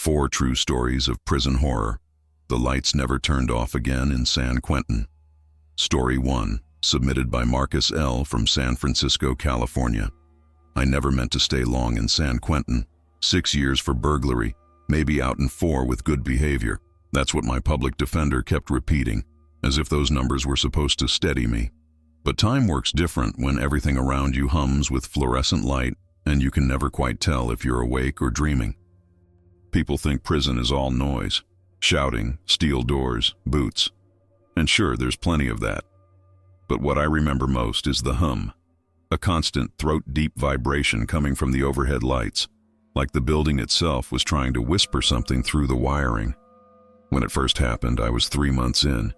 4 true stories of prison horror. The lights never turned off again in San Quentin. Story 1, submitted by Marcus L. from San Francisco, California. I never meant to stay long in San Quentin. 6 years for burglary, maybe out in 4 with good behavior. That's what my public defender kept repeating, as if those numbers were supposed to steady me. But time works different when everything around you hums with fluorescent light and you can never quite tell if you're awake or dreaming. People think prison is all noise, shouting, steel doors, boots. And sure, there's plenty of that. But what I remember most is the hum, a constant throat-deep vibration coming from the overhead lights, like the building itself was trying to whisper something through the wiring. When it first happened, I was 3 months in,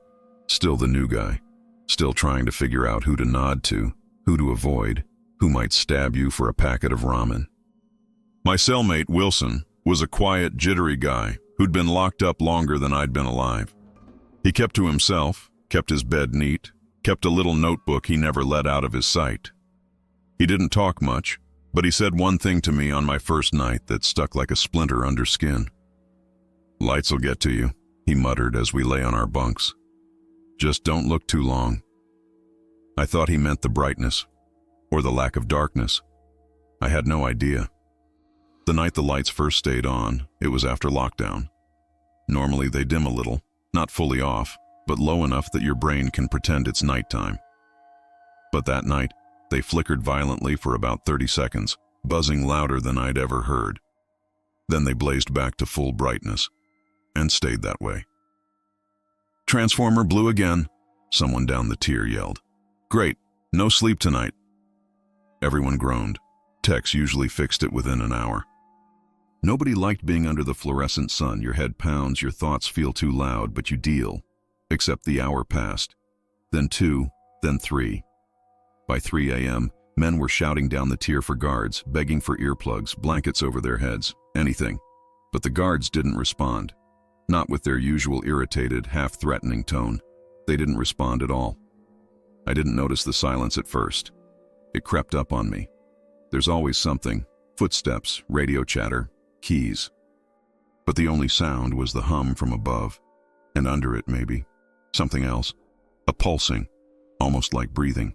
still the new guy, still trying to figure out who to nod to, who to avoid, who might stab you for a packet of ramen. My cellmate, Wilson, was a quiet, jittery guy who'd been locked up longer than I'd been alive. He kept to himself, kept his bed neat, kept a little notebook he never let out of his sight. He didn't talk much, but he said one thing to me on my first night that stuck like a splinter under skin. "Lights'll get to you," he muttered as we lay on our bunks. "Just don't look too long." I thought he meant the brightness, or the lack of darkness. I had no idea. The night the lights first stayed on, it was after lockdown. Normally they dim a little, not fully off, but low enough that your brain can pretend it's nighttime. But that night, they flickered violently for about 30 seconds, buzzing louder than I'd ever heard. Then they blazed back to full brightness, and stayed that way. "Transformer blew again," someone down the tier yelled. "Great, no sleep tonight." Everyone groaned. Techs usually fixed it within an hour. Nobody liked being under the fluorescent sun. Your head pounds, your thoughts feel too loud, but you deal. Except the hour passed. Then 2, then 3. By 3 a.m., men were shouting down the tier for guards, begging for earplugs, blankets over their heads, anything. But the guards didn't respond. Not with their usual irritated, half-threatening tone. They didn't respond at all. I didn't notice the silence at first. It crept up on me. There's always something: footsteps, radio chatter, keys. But the only sound was the hum from above, and under it maybe something else, a pulsing, almost like breathing.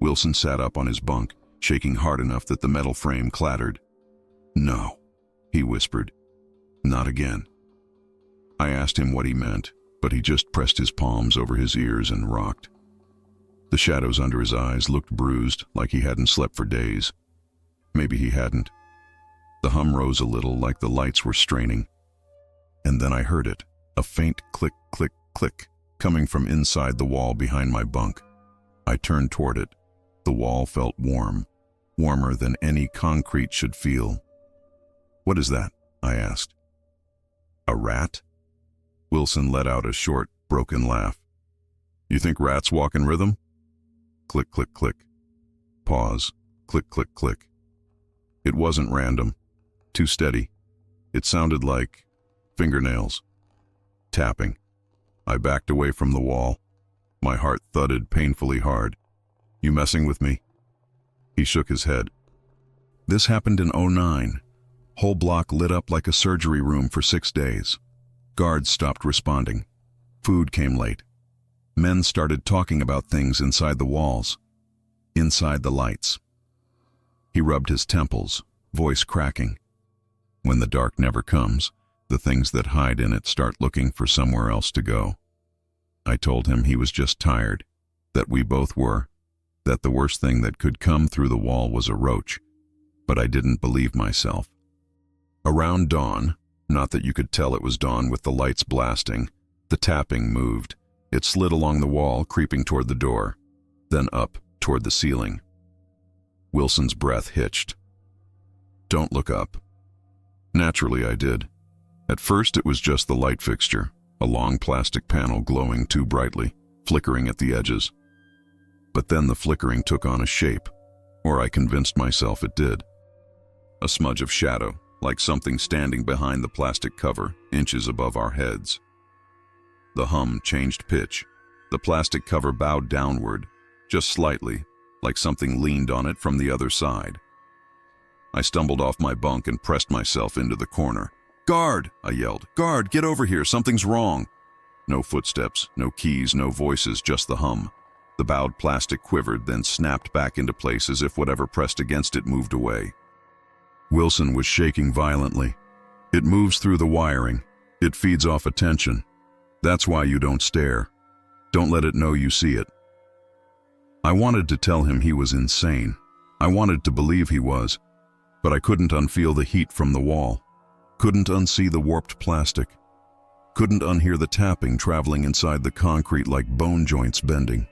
Wilson sat up on his bunk, shaking hard enough that the metal frame clattered. "No," he whispered. "Not again." I asked him what he meant, but he just pressed his palms over his ears and rocked. The shadows under his eyes looked bruised, like he hadn't slept for days. Maybe he hadn't. The hum rose a little, like the lights were straining. And then I heard it, a faint click, click, click, coming from inside the wall behind my bunk. I turned toward it. The wall felt warm, warmer than any concrete should feel. "What is that?" I asked. "A rat?" Wilson let out a short, broken laugh. "You think rats walk in rhythm?" Click, click, click. Pause. Click, click, click. It wasn't random. Too steady. It sounded like fingernails. Tapping. I backed away from the wall. My heart thudded painfully hard. "You messing with me?" He shook his head. "This happened in '09. Whole block lit up like a surgery room for 6 days. Guards stopped responding. Food came late. Men started talking about things inside the walls, inside the lights." He rubbed his temples, voice cracking. "When the dark never comes, the things that hide in it start looking for somewhere else to go." I told him he was just tired, that we both were, that the worst thing that could come through the wall was a roach, but I didn't believe myself. Around dawn, not that you could tell it was dawn with the lights blasting, the tapping moved. It slid along the wall, creeping toward the door, then up toward the ceiling. Wilson's breath hitched. "Don't look up." Naturally, I did. At first, it was just the light fixture, a long plastic panel glowing too brightly, flickering at the edges. But then the flickering took on a shape, or I convinced myself it did. A smudge of shadow, like something standing behind the plastic cover, inches above our heads. The hum changed pitch. The plastic cover bowed downward, just slightly, like something leaned on it from the other side. I stumbled off my bunk and pressed myself into the corner, "Guard!" I yelled. "Guard, get over here, something's wrong." No footsteps, no keys, no voices, just the hum. The bowed plastic quivered, then snapped back into place as if whatever pressed against it moved away. Wilson was shaking violently. "It moves through the wiring. It feeds off attention. That's why you don't stare. Don't let it know you see it." I wanted to tell him he was insane. I wanted to believe he was, but I couldn't unfeel the heat from the wall. Couldn't unsee the warped plastic. Couldn't unhear the tapping traveling inside the concrete like bone joints bending.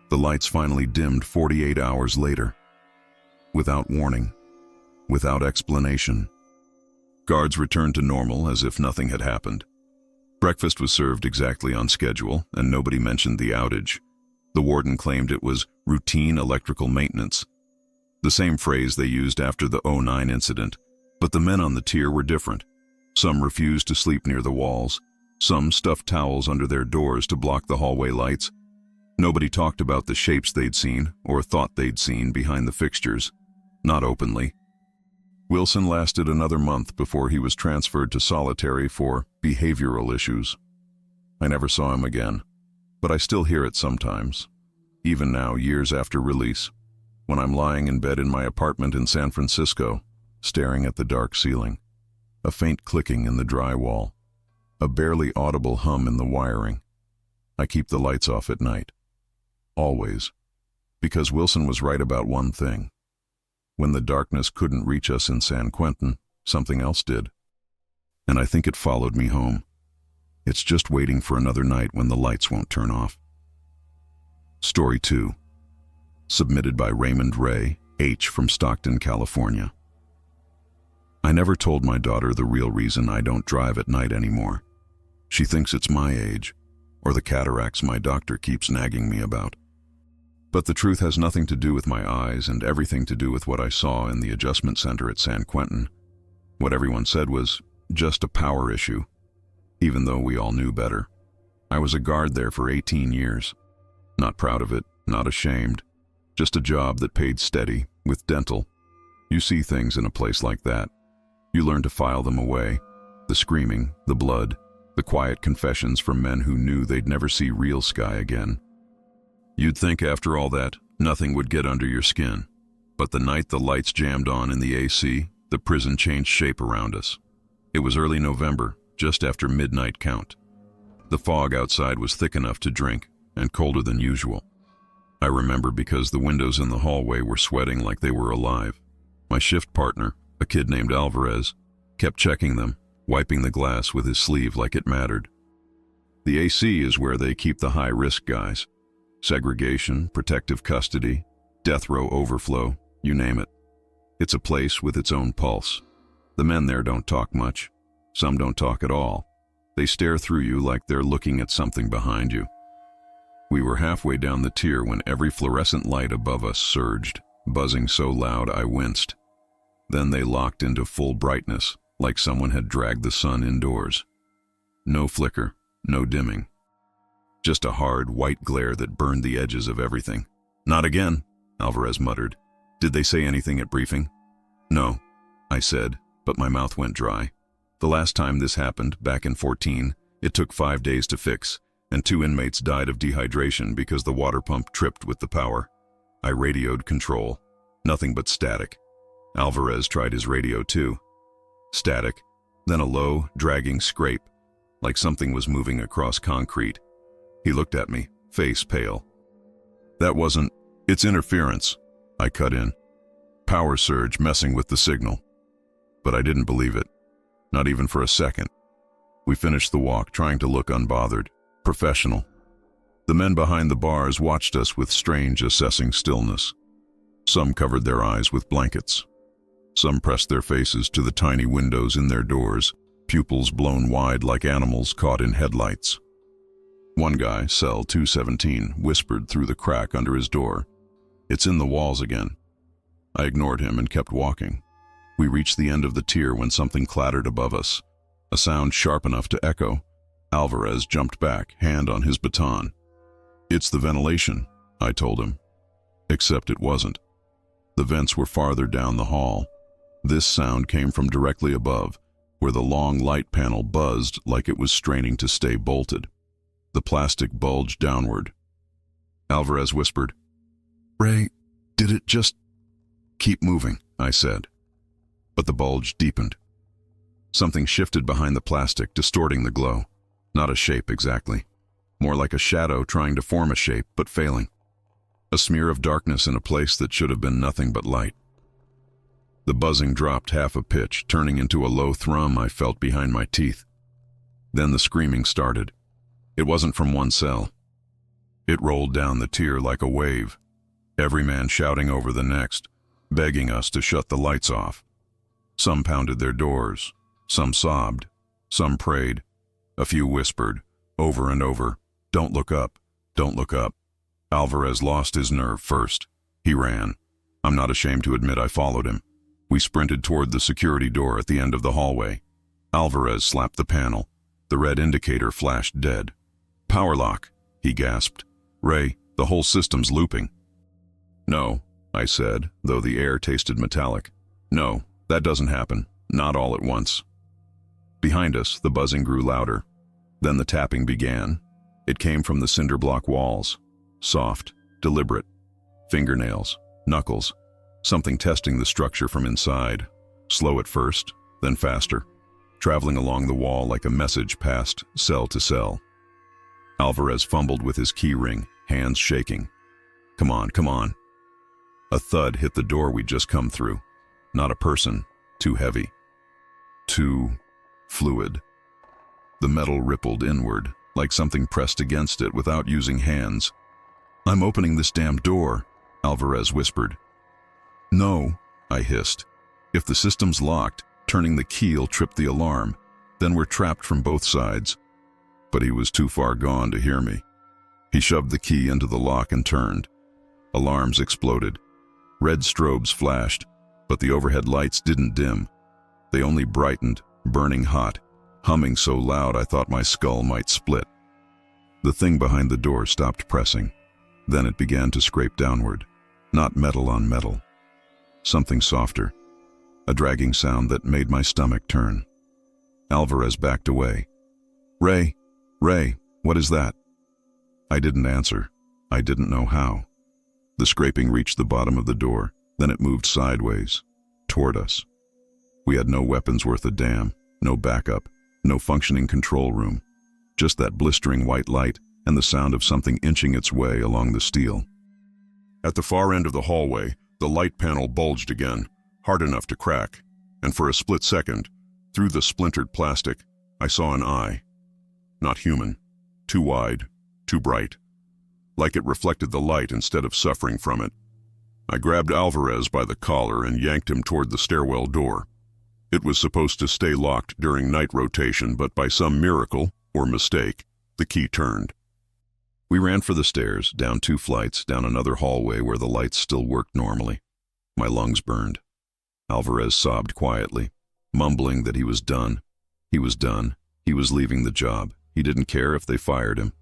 The lights finally dimmed 48 hours later. Without warning. Without explanation. Guards returned to normal as if nothing had happened. Breakfast was served exactly on schedule, and nobody mentioned the outage. The warden claimed it was routine electrical maintenance. The same phrase they used after the '09 incident, but the men on the tier were different. Some refused to sleep near the walls. Some stuffed towels under their doors to block the hallway lights. Nobody talked about the shapes they'd seen, or thought they'd seen, behind the fixtures. Not openly. Wilson lasted another month before he was transferred to solitary for behavioral issues. I never saw him again, but I still hear it sometimes, even now, years after release, when I'm lying in bed in my apartment in San Francisco, staring at the dark ceiling. A faint clicking in the drywall. A barely audible hum in the wiring. I keep the lights off at night. Always. Because Wilson was right about one thing. When the darkness couldn't reach us in San Quentin, something else did. And I think it followed me home. It's just waiting for another night when the lights won't turn off. Story 2. Submitted by Raymond Ray, H. from Stockton, California. I never told my daughter the real reason I don't drive at night anymore. She thinks it's my age, or the cataracts my doctor keeps nagging me about. But the truth has nothing to do with my eyes and everything to do with what I saw in the adjustment center at San Quentin. What everyone said was just a power issue, even though we all knew better. I was a guard there for 18 years. Not proud of it, not ashamed. Just a job that paid steady, with dental. You see things in a place like that. You learn to file them away. The screaming, the blood, the quiet confessions from men who knew they'd never see real sky again. You'd think after all that, nothing would get under your skin. But the night the lights jammed on in the AC, the prison changed shape around us. It was early November, just after midnight count. The fog outside was thick enough to drink, and colder than usual. I remember because the windows in the hallway were sweating like they were alive. My shift partner, a kid named Alvarez, kept checking them, wiping the glass with his sleeve like it mattered. The AC is where they keep the high-risk guys. Segregation, protective custody, death row overflow, you name it. It's a place with its own pulse. The men there don't talk much. Some don't talk at all. They stare through you like they're looking at something behind you. We were halfway down the tier when every fluorescent light above us surged, buzzing so loud I winced. Then they locked into full brightness, like someone had dragged the sun indoors. No flicker, no dimming. Just a hard, white glare that burned the edges of everything. "Not again," Alvarez muttered. "Did they say anything at briefing?" "No," I said, but my mouth went dry. The last time this happened, back in 14, it took 5 days to fix, and 2 inmates died of dehydration because the water pump tripped with the power. I radioed control. Nothing but static. Alvarez tried his radio too. Static, then a low, dragging scrape, like something was moving across concrete. He looked at me, face pale. "That wasn't, it's interference," I cut in. "Power surge messing with the signal." But I didn't believe it, not even for a second. We finished the walk, trying to look unbothered, professional. The men behind the bars watched us with strange, assessing stillness. Some covered their eyes with blankets. Some pressed their faces to the tiny windows in their doors, pupils blown wide like animals caught in headlights. One guy, cell 217, whispered through the crack under his door, "It's in the walls again." I ignored him and kept walking. We reached the end of the tier when something clattered above us, a sound sharp enough to echo. Alvarez jumped back, hand on his baton. "It's the ventilation," I told him. Except it wasn't. The vents were farther down the hall. This sound came from directly above, where the long light panel buzzed like it was straining to stay bolted. The plastic bulged downward. Alvarez whispered, "Ray, did it just—" "Keep moving," I said. But the bulge deepened. Something shifted behind the plastic, distorting the glow. Not a shape exactly. More like a shadow trying to form a shape, but failing. A smear of darkness in a place that should have been nothing but light. The buzzing dropped half a pitch, turning into a low thrum I felt behind my teeth. Then the screaming started. It wasn't from one cell. It rolled down the tier like a wave, every man shouting over the next, begging us to shut the lights off. Some pounded their doors, some sobbed, some prayed. A few whispered, over and over, "Don't look up, don't look up." Alvarez lost his nerve first. He ran. I'm not ashamed to admit I followed him. We sprinted toward the security door at the end of the hallway. Alvarez slapped the panel. The red indicator flashed dead. "Power lock," he gasped. "Ray, the whole system's looping." "No," I said, though the air tasted metallic. "No, that doesn't happen. Not all at once." Behind us, the buzzing grew louder. Then the tapping began. It came from the cinder block walls. Soft, deliberate. Fingernails, knuckles. Something testing the structure from inside. Slow at first, then faster. Traveling along the wall like a message passed cell to cell. Alvarez fumbled with his key ring, hands shaking. "Come on, come on." A thud hit the door we'd just come through. Not a person, too heavy. Too fluid. The metal rippled inward, like something pressed against it without using hands. "I'm opening this damned door," Alvarez whispered. "No," I hissed. "If the system's locked, turning the key'll trip the alarm. Then we're trapped from both sides." But he was too far gone to hear me. He shoved the key into the lock and turned. Alarms exploded. Red strobes flashed, but the overhead lights didn't dim. They only brightened, burning hot, humming so loud I thought my skull might split. The thing behind the door stopped pressing. Then it began to scrape downward. Not metal on metal. Something softer. A dragging sound that made my stomach turn. Alvarez backed away. "Ray, Ray, what is that?" I didn't answer. I didn't know how. The scraping reached the bottom of the door, then it moved sideways, toward us. We had no weapons worth a damn, no backup, no functioning control room. Just that blistering white light and the sound of something inching its way along the steel. At the far end of the hallway, the light panel bulged again, hard enough to crack, and for a split second, through the splintered plastic, I saw an eye. Not human, too wide, too bright, like it reflected the light instead of suffering from it. I grabbed Alvarez by the collar and yanked him toward the stairwell door. It was supposed to stay locked during night rotation, but by some miracle, or mistake, the key turned. We ran for the stairs, down 2 flights, down another hallway where the lights still worked normally. My lungs burned. Alvarez sobbed quietly, mumbling that he was done. He was done. He was leaving the job. He didn't care if they fired him.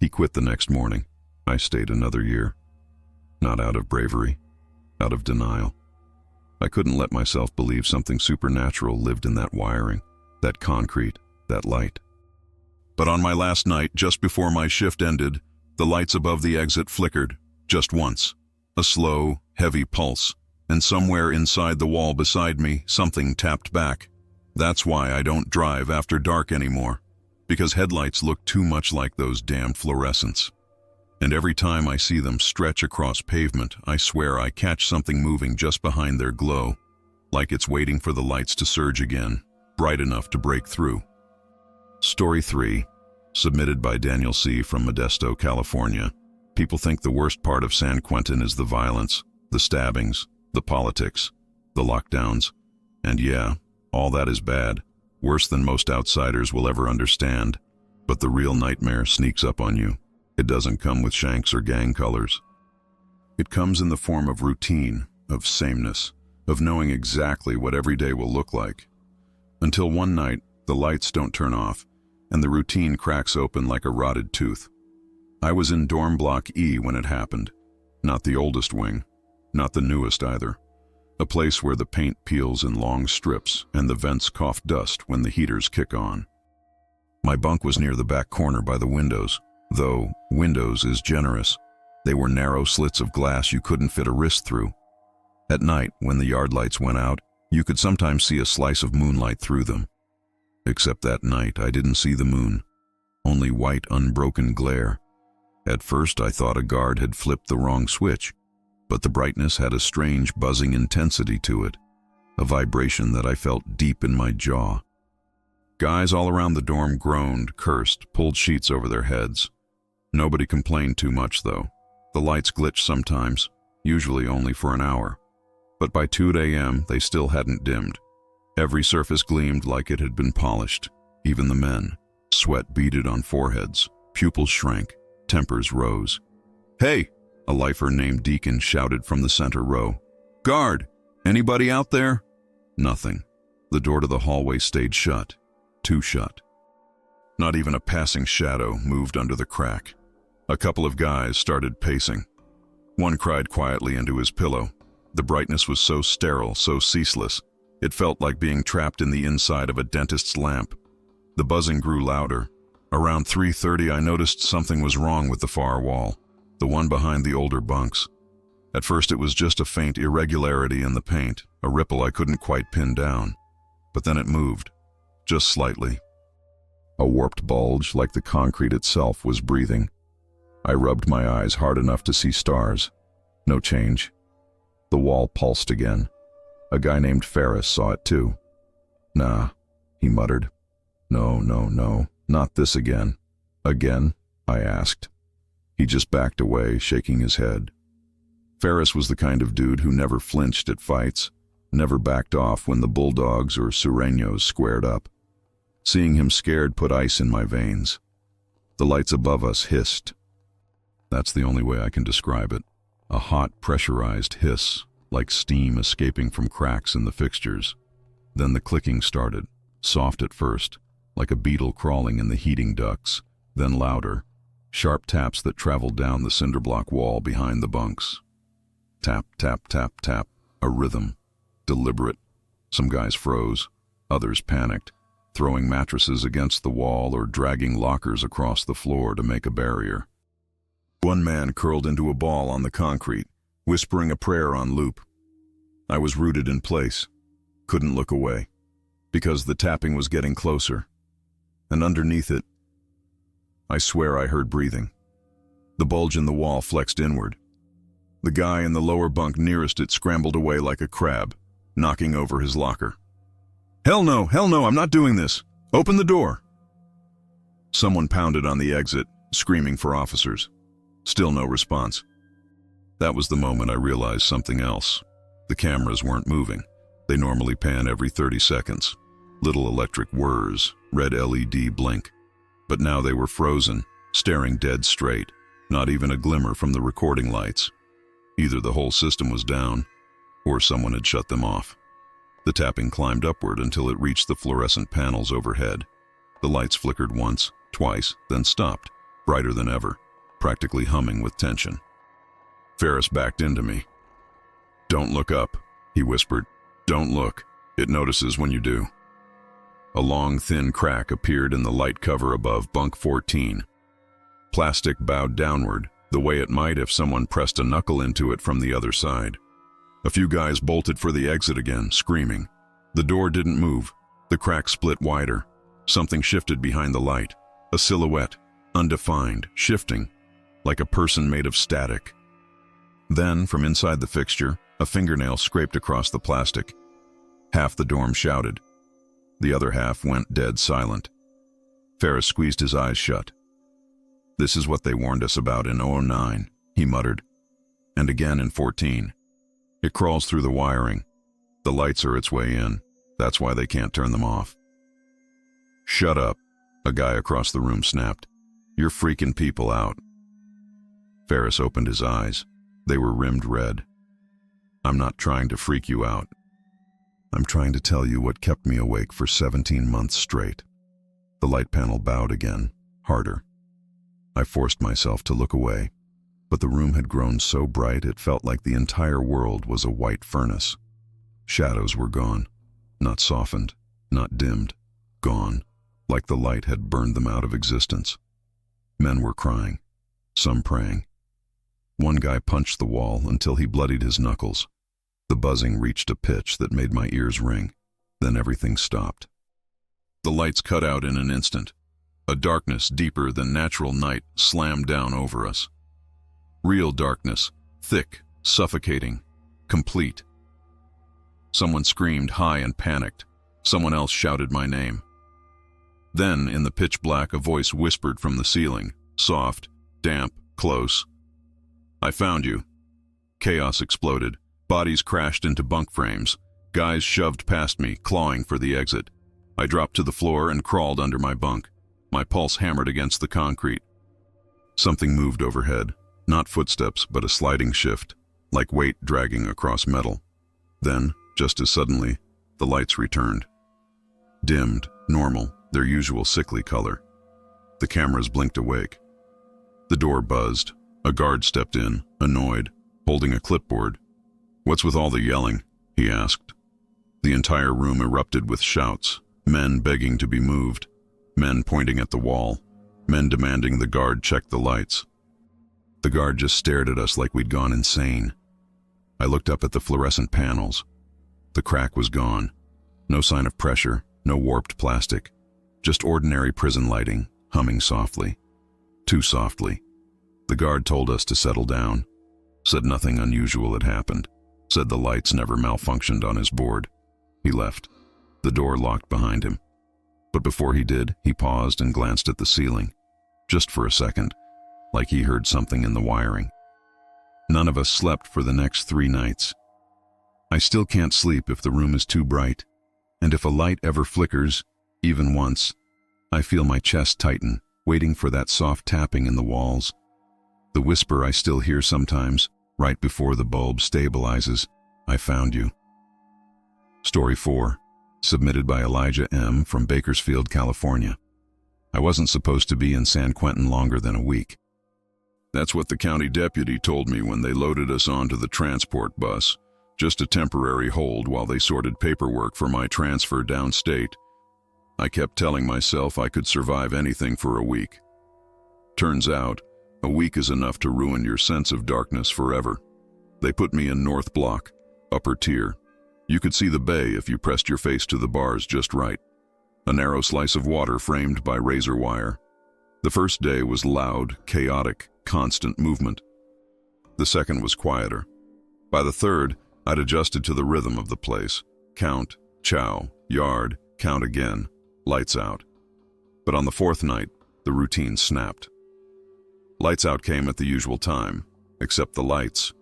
He quit the next morning. I stayed another year. Not out of bravery, out of denial. I couldn't let myself believe something supernatural lived in that wiring, that concrete, that light. But on my last night, just before my shift ended, the lights above the exit flickered, just once. A slow, heavy pulse, and somewhere inside the wall beside me, something tapped back. That's why I don't drive after dark anymore, because headlights look too much like those damned fluorescents. And every time I see them stretch across pavement, I swear I catch something moving just behind their glow, like it's waiting for the lights to surge again, bright enough to break through. Story 3, submitted by Daniel C. from Modesto, California. People think the worst part of San Quentin is the violence, the stabbings, the politics, the lockdowns. And yeah, all that is bad, worse than most outsiders will ever understand. But the real nightmare sneaks up on you. It doesn't come with shanks or gang colors. It comes in the form of routine, of sameness, of knowing exactly what every day will look like. Until one night, the lights don't turn off, and the routine cracks open like a rotted tooth. I was in dorm block E when it happened. Not the oldest wing, not the newest either. A place where the paint peels in long strips and the vents cough dust when the heaters kick on. My bunk was near the back corner by the windows, though windows is generous. They were narrow slits of glass you couldn't fit a wrist through. At night, when the yard lights went out, you could sometimes see a slice of moonlight through them. Except that night, I didn't see the moon. Only white, unbroken glare. At first, I thought a guard had flipped the wrong switch, but the brightness had a strange buzzing intensity to it, a vibration that I felt deep in my jaw. Guys all around the dorm groaned, cursed, pulled sheets over their heads. Nobody complained too much, though. The lights glitched sometimes, usually only for an hour. But by 2 a.m., they still hadn't dimmed. Every surface gleamed like it had been polished, even the men. Sweat beaded on foreheads, pupils shrank, tempers rose. "Hey!" a lifer named Deacon shouted from the center row. "Guard! Anybody out there?" Nothing. The door to the hallway stayed shut. Too shut. Not even a passing shadow moved under the crack. A couple of guys started pacing. One cried quietly into his pillow. The brightness was so sterile, so ceaseless. It felt like being trapped in the inside of a dentist's lamp. The buzzing grew louder. Around 3:30, I noticed something was wrong with the far wall, the one behind the older bunks. At first, it was just a faint irregularity in the paint, a ripple I couldn't quite pin down. But then it moved, just slightly. A warped bulge, like the concrete itself, was breathing. I rubbed my eyes hard enough to see stars. No change. The wall pulsed again. A guy named Ferris saw it too. "Nah," he muttered. No, not this again." "Again?" I asked. He just backed away, shaking his head. Ferris was the kind of dude who never flinched at fights, never backed off when the bulldogs or sureños squared up. Seeing him scared put ice in my veins. The lights above us hissed. That's the only way I can describe it. A hot, pressurized hiss, like steam escaping from cracks in the fixtures. Then the clicking started, soft at first, like a beetle crawling in the heating ducts, then louder, sharp taps that traveled down the cinder block wall behind the bunks. Tap, tap, tap, tap, a rhythm, deliberate. Some guys froze, others panicked, throwing mattresses against the wall or dragging lockers across the floor to make a barrier. One man curled into a ball on the concrete, whispering a prayer on loop. I was rooted in place, couldn't look away, because the tapping was getting closer. And underneath it, I swear I heard breathing. The bulge in the wall flexed inward. The guy in the lower bunk nearest it scrambled away like a crab, knocking over his locker. Hell no, I'm not doing this. Open the door." Someone pounded on the exit, screaming for officers. Still no response. That was the moment I realized something else. The cameras weren't moving. They normally pan every 30 seconds. Little electric whirs, red LED blink. But now they were frozen, staring dead straight, not even a glimmer from the recording lights. Either the whole system was down, or someone had shut them off. The tapping climbed upward until it reached the fluorescent panels overhead. The lights flickered once, twice, then stopped, brighter than ever, practically humming with tension. Ferris backed into me. "Don't look up," he whispered. "Don't look. It notices when you do." A long, thin crack appeared in the light cover above bunk 14. Plastic bowed downward, the way it might if someone pressed a knuckle into it from the other side. A few guys bolted for the exit again, screaming. The door didn't move. The crack split wider. Something shifted behind the light. A silhouette, undefined, shifting, like a person made of static. Then, from inside the fixture, a fingernail scraped across the plastic. Half the dorm shouted. The other half went dead silent. Ferris squeezed his eyes shut. "This is what they warned us about in 2009, he muttered. "And again in 14. It crawls through the wiring. The lights are its way in. That's why they can't turn them off." "Shut up," a guy across the room snapped. "You're freaking people out." Ferris opened his eyes. They were rimmed red. "I'm not trying to freak you out. I'm trying to tell you what kept me awake for 17 months straight." The light panel bowed again, harder. I forced myself to look away, but the room had grown so bright it felt like the entire world was a white furnace. Shadows were gone. Not softened, not dimmed. Gone, like the light had burned them out of existence. Men were crying, some praying. One guy punched the wall until he bloodied his knuckles. The buzzing reached a pitch that made my ears ring. Then everything stopped. The lights cut out in an instant. A darkness deeper than natural night slammed down over us. Real darkness, thick, suffocating, complete. Someone screamed high and panicked. Someone else shouted my name. Then, in the pitch black, a voice whispered from the ceiling, soft, damp, close. "I found you." Chaos exploded. Bodies crashed into bunk frames. Guys shoved past me, clawing for the exit. I dropped to the floor and crawled under my bunk. My pulse hammered against the concrete. Something moved overhead. Not footsteps, but a sliding shift, like weight dragging across metal. Then, just as suddenly, the lights returned. Dimmed, normal, their usual sickly color. The cameras blinked awake. The door buzzed. A guard stepped in, annoyed, holding a clipboard. "What's with all the yelling?" he asked. The entire room erupted with shouts, men begging to be moved, men pointing at the wall, men demanding the guard check the lights. The guard just stared at us like we'd gone insane. I looked up at the fluorescent panels. The crack was gone. No sign of pressure, no warped plastic. Just ordinary prison lighting, humming softly. Too softly. The guard told us to settle down. Said nothing unusual had happened. Said the lights never malfunctioned on his board. He left. The door locked behind him. But before he did, he paused and glanced at the ceiling. Just for a second, like he heard something in the wiring. None of us slept for the next 3 nights. I still can't sleep if the room is too bright, and if a light ever flickers, even once, I feel my chest tighten, waiting for that soft tapping in the walls. The whisper I still hear sometimes, right before the bulb stabilizes, "I found you." Story 4, submitted by Elijah M. from Bakersfield, California. I wasn't supposed to be in San Quentin longer than a week. That's what the county deputy told me when they loaded us onto the transport bus. Just a temporary hold while they sorted paperwork for my transfer downstate. I kept telling myself I could survive anything for a week. Turns out, a week is enough to ruin your sense of darkness forever. They put me in North Block, upper tier. You could see the bay if you pressed your face to the bars just right. A narrow slice of water framed by razor wire. The first day was loud, chaotic, constant movement. The second was quieter. By the third, I'd adjusted to the rhythm of the place. Count, chow, yard, count again, lights out. But on the 4th night, the routine snapped. Lights out came at the usual time, except the lights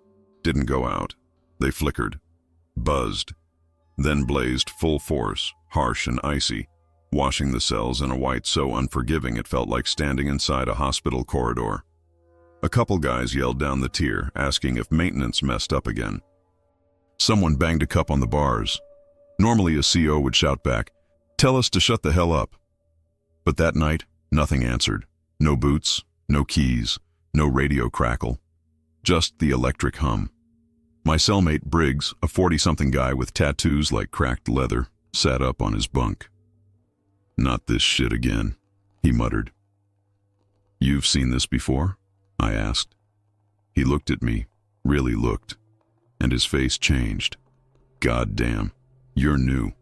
didn't go out. They flickered, buzzed, then blazed full force, harsh and icy, washing the cells in a white so unforgiving it felt like standing inside a hospital corridor. A couple guys yelled down the tier, asking if maintenance messed up again. Someone banged a cup on the bars. Normally a CO would shout back, "Tell us to shut the hell up." But that night, nothing answered. No boots, no keys, no radio crackle. Just the electric hum. My cellmate Briggs, a 40-something guy with tattoos like cracked leather, sat up on his bunk. "Not this shit again," he muttered. "You've seen this before?" I asked. He looked at me, really looked, and his face changed. "God damn, you're new.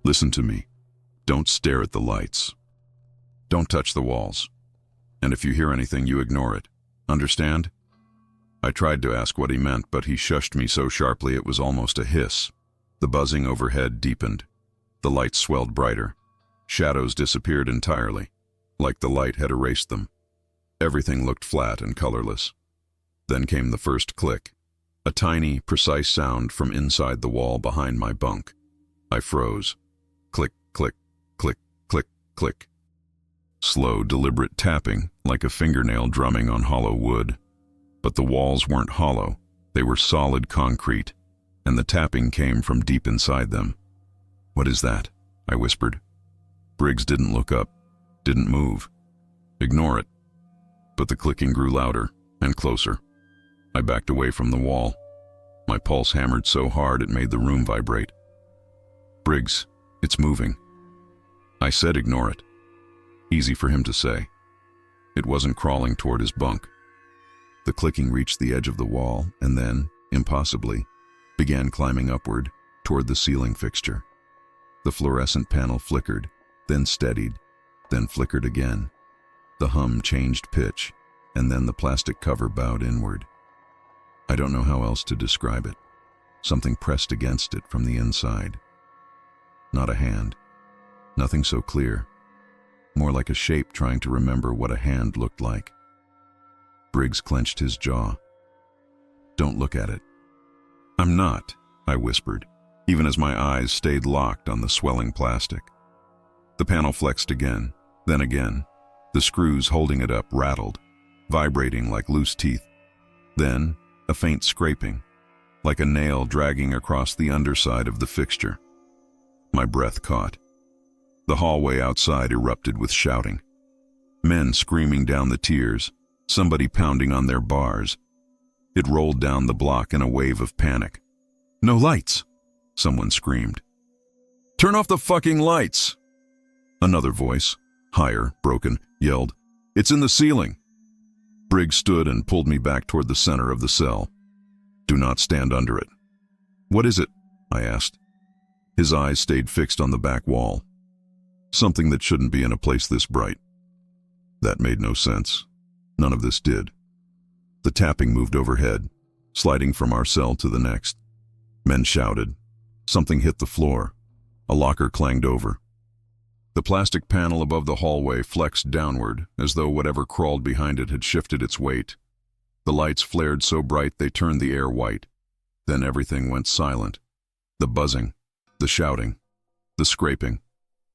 Listen to me. Don't stare at the lights. Don't touch the walls. And if you hear anything, you ignore it. Understand?" I tried to ask what he meant, but he shushed me so sharply it was almost a hiss. The buzzing overhead deepened. The lights swelled brighter. Shadows disappeared entirely, like the light had erased them. Everything looked flat and colorless. Then came the first click, a tiny, precise sound from inside the wall behind my bunk. I froze. Click, click, click, click, click. Slow, deliberate tapping, like a fingernail drumming on hollow wood. But the walls weren't hollow, they were solid concrete, and the tapping came from deep inside them. "What is that?" I whispered. Briggs didn't look up, didn't move. "Ignore it." But the clicking grew louder and closer. I backed away from the wall. My pulse hammered so hard it made the room vibrate. "Briggs, it's moving." I said ignore it. Easy for him to say. It wasn't crawling toward his bunk. The clicking reached the edge of the wall and then, impossibly, began climbing upward toward the ceiling fixture. The fluorescent panel flickered, then steadied, then flickered again. The hum changed pitch, and then the plastic cover bowed inward. I don't know how else to describe it. Something pressed against it from the inside. Not a hand. Nothing so clear. More like a shape trying to remember what a hand looked like. Briggs clenched his jaw. "Don't look at it." "I'm not," I whispered, even as my eyes stayed locked on the swelling plastic. The panel flexed again, then again. The screws holding it up rattled, vibrating like loose teeth. Then, a faint scraping, like a nail dragging across the underside of the fixture. My breath caught. The hallway outside erupted with shouting. Men screaming down the tiers, somebody pounding on their bars. It rolled down the block in a wave of panic. "No lights!" someone screamed. "Turn off the fucking lights!" Another voice, higher, broken, yelled, "It's in the ceiling!" Briggs stood and pulled me back toward the center of the cell. "Do not stand under it." "What is it?" I asked. His eyes stayed fixed on the back wall. "Something that shouldn't be in a place this bright." That made no sense. None of this did. The tapping moved overhead, sliding from our cell to the next. Men shouted. Something hit the floor. A locker clanged over. The plastic panel above the hallway flexed downward, as though whatever crawled behind it had shifted its weight. The lights flared so bright they turned the air white. Then everything went silent. The buzzing, the shouting, the scraping.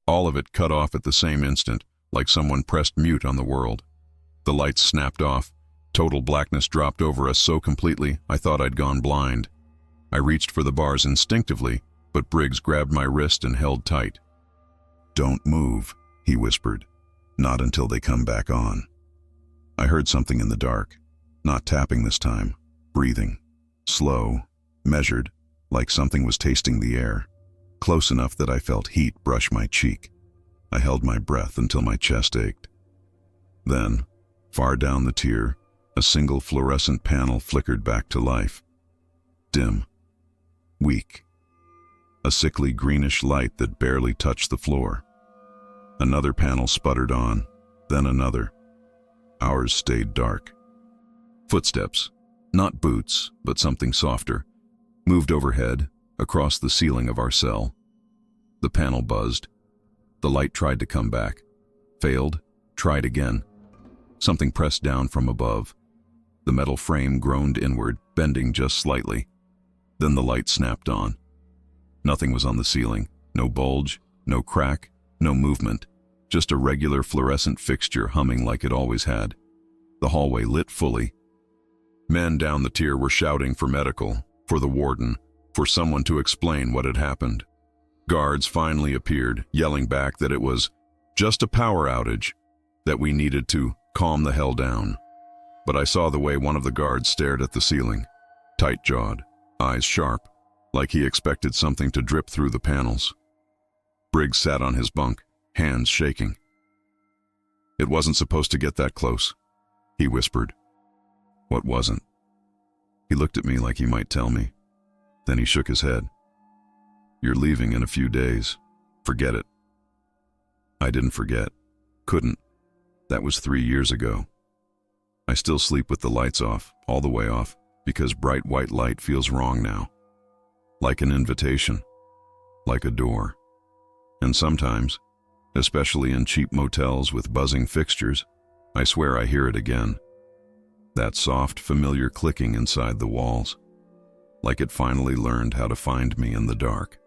All of it cut off at the same instant, like someone pressed mute on the world. The lights snapped off. Total blackness dropped over us so completely I thought I'd gone blind. I reached for the bars instinctively, but Briggs grabbed my wrist and held tight. "Don't move," he whispered. "Not until they come back on." I heard something in the dark. Not tapping this time. Breathing. Slow. Measured. Like something was tasting the air. Close enough that I felt heat brush my cheek. I held my breath until my chest ached. Then, far down the tier, a single fluorescent panel flickered back to life. Dim. Weak. A sickly greenish light that barely touched the floor. Another panel sputtered on, then another. Ours stayed dark. Footsteps, not boots, but something softer, moved overhead, across the ceiling of our cell. The panel buzzed. The light tried to come back. Failed. Tried again. Something pressed down from above. The metal frame groaned inward, bending just slightly. Then the light snapped on. Nothing was on the ceiling. No bulge, no crack, no movement. Just a regular fluorescent fixture humming like it always had. The hallway lit fully. Men down the tier were shouting for medical, for the warden, for someone to explain what had happened. Guards finally appeared, yelling back that it was just a power outage, that we needed to calm the hell down. But I saw the way one of the guards stared at the ceiling, tight-jawed, eyes sharp, like he expected something to drip through the panels. Briggs sat on his bunk, hands shaking. "It wasn't supposed to get that close," he whispered. "What wasn't?" He looked at me like he might tell me. Then he shook his head. "You're leaving in a few days. Forget it." I didn't forget. Couldn't. That was 3 years ago. I still sleep with the lights off, all the way off, because bright white light feels wrong now. Like an invitation. Like a door. And sometimes, especially in cheap motels with buzzing fixtures, I swear I hear it again. That soft, familiar clicking inside the walls. Like it finally learned how to find me in the dark.